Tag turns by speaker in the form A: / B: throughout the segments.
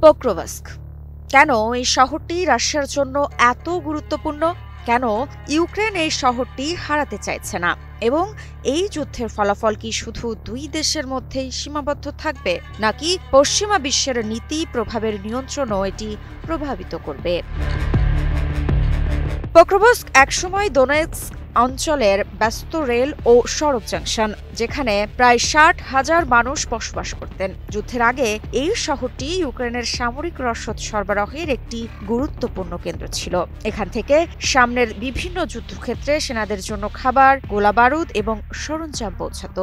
A: Pokrovsk কেন এই শহরটি রাশিয়ার জন্য এত গুরুত্বপূর্ণ? কেন ইউক্রেন এই শহরটি হারাতে চাইছে না? এবং এই যুদ্ধের ফলাফল কি শুধু দুই দেশের মধ্যেই সীমাবদ্ধ থাকবে, নাকি পশ্চিমা বিশ্বের নীতি প্রভাবের নিয়ন্ত্রণও এটি প্রভাবিত করবে? পোক্রোভস্ক একসময় দোনেৎস্ক অঞ্চলের ব্যস্ত রেল ও সড়ক জাংশন, যেখানে প্রায় 60,000 মানুষ বসবাস করতেন। যুদ্ধের আগে এই শহরটি ইউক্রেনের সামরিক রসদ সরবরাহের একটি গুরুত্বপূর্ণ কেন্দ্র ছিল। এখান থেকে সামনের বিভিন্ন যুদ্ধক্ষেত্রে সেনাদের জন্য খাবার, গোলাবারুদ এবং সরঞ্জাম পৌঁছাত।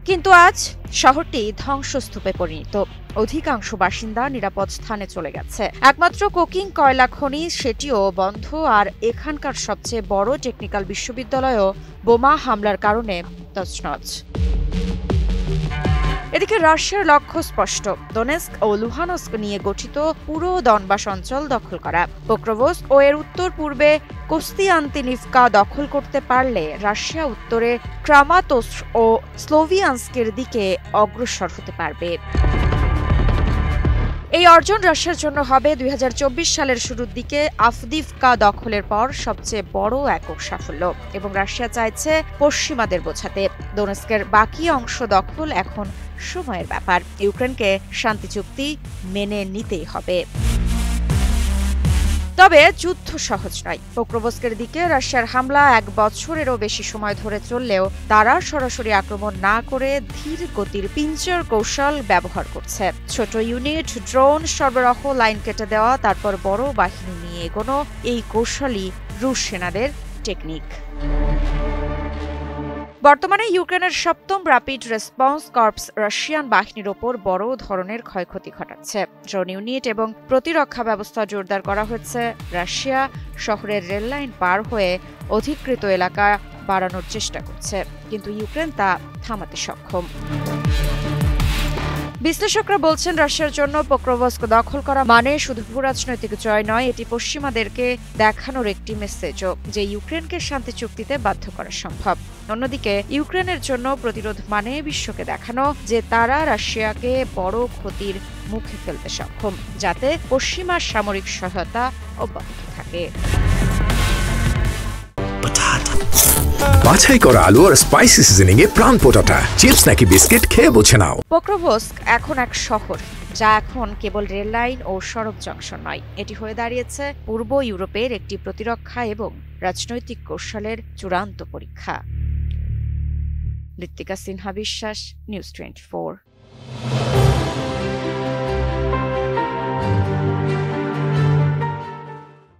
A: কিন্তু আজ শহরটি ধ্বংসস্তূপে পরিণত। অধিকাংশ বাসিন্দা নিরাপদ স্থানে চলে গেছে। একমাত্র কোকিং কয়লা খনি, সেটিও বন্ধ, আর এখানকার সবচেয়ে বড় টেকনিক্যাল বিশ্ববিদ্যালয়ও বোমা হামলার কারণে তছনছ। এদিকে রাশিয়ার লক্ষ্য স্পষ্ট, দোনেৎস্ক ও লুহানস্ক নিয়ে গঠিত পুরো দনবাস অঞ্চল দখল করা। পোক্রোভস্ক ও এর উত্তর পূর্বে কোস্তিয়ান্তিনিভকা দখল করতে পারলে রাশিয়া উত্তরে ক্রামাতোর্স্ক ও স্লোভিয়ানস্কের দিকে অগ্রসর হতে পারবে। এই অর্জন রাশিয়ার জন্য হবে 2024 সালের শুরুর দিকে আফদিভকা দখলের পর সবচেয়ে বড় একক সাফল্য, এবং রাশিয়া চাইছে পশ্চিমাদের বোঝাতে দোনেৎস্কের বাকি অংশ দখল এখন সময়ের ব্যাপার। ইউক্রেনকে শান্তি চুক্তি মেনে নিতেই হবে। তবে যুদ্ধ সহজ নয়। পোক্রোভস্কের দিকে রাশিয়ার হামলা 1 বছরেরও বেশি সময় ধরে চললেও তারা সরাসরি আক্রমণ না করে ধীর গতির পিঞ্চার কৌশল ব্যবহার করছে। ছোট ইউনিট, ড্রোন সরবরাহ, লাইন কেটে দেওয়া, তারপর বড় বাহিনী নিয়ে এগোনো, এই কৌশলই রুশ সেনাদের টেকনিক। বর্তমানে ইউক্রেনের 7ম র্যাপিড রেসপন্স কর্পস রাশিয়ান বাহিনীর ওপর বড় ধরনের ক্ষয়ক্ষতি ঘটাচ্ছে। ড্রোন ইউনিট এবং প্রতিরক্ষা ব্যবস্থা জোরদার করা হয়েছে। রাশিয়া শহরের রেললাইন পার হয়ে অধিকৃত এলাকা বাড়ানোর চেষ্টা করছে, কিন্তু ইউক্রেন তা থামাতে সক্ষম। বিশ্লেষকরা বলছেন, রাশিয়ার জন্য পোক্রোভস্ক দখল করা মানে শুধু ভূরাজনৈতিক জয় নয়, এটি পশ্চিমাদেরকে দেখানোর একটি মেসেজও যে ইউক্রেনকে শান্তি চুক্তিতে বাধ্য করা সম্ভব। অন্যদিকে ইউক্রেনের জন্য প্রতিরোধ মানে বিশ্বকে দেখানো যে তারা রাশিয়াকে বড় ক্ষতির মুখে ফেলতে সক্ষম, যাতে পশ্চিমা সামরিক সহায়তা অব্যাহত থাকে।
B: বাছাই করা আলু আর স্পাইসি সিজনিং এ প্রাণ পোটাটা চিপস নাকি বিস্কিট খেয়ে বুঝে নাও।
A: পোক্রোভস্ক এখন এক শহর, যা এখন কেবল রেল লাইন ও সড়ক জংশন নয়, এটি হয়ে দাঁড়িয়েছে পূর্ব ইউরোপের একটি প্রতিরক্ষা এবং রাজনৈতিক কৌশলের চূড়ান্ত পরীক্ষা। ঋত্বিকা সিনহা বিশ্বাস, নিউজ 24।